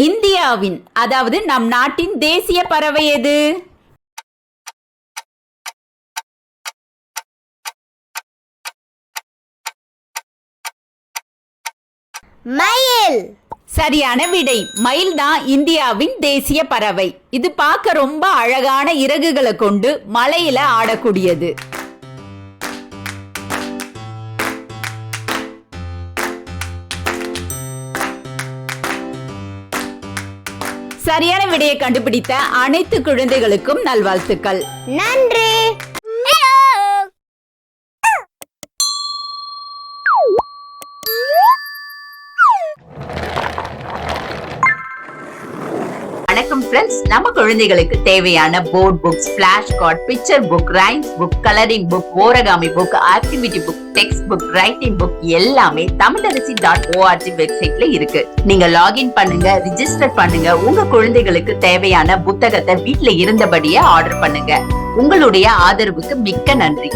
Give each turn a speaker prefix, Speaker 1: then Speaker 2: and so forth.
Speaker 1: இந்தியாவின் அதாவது நம் நாட்டின் தேசிய பறவை எது?
Speaker 2: மயில்.
Speaker 1: சரியான விடை. மயில் தான் இந்தியாவின் தேசிய பறவை. இது பார்க்க ரொம்ப அழகான இறகுகளை கொண்டு மலையில ஆடக்கூடியது. சரியான விடையை கண்டுபிடித்த அனைத்து குழந்தைகளுக்கும் நல்வாழ்த்துக்கள்.
Speaker 2: நன்றி.
Speaker 1: வணக்கம் ஃப்ரெண்ட்ஸ், நம்ம குழந்தைகளுக்கு தேவையான board books, flash card, picture book, rhymes book, colouring book, origami book, activity book, text book, writing book எல்லாமே tamilaraci.org வெப்சைட்ல இருக்கு. நீங்க லாகின் பண்ணுங்க, ரிஜிஸ்டர் பண்ணுங்க. உங்க குழந்தைகளுக்கு தேவையான புத்தகத்தை வீட்ல இருந்தபடியே ஆர்டர் பண்ணுங்க. உங்களுடைய ஆதரவுக்கு மிக்க நன்றி.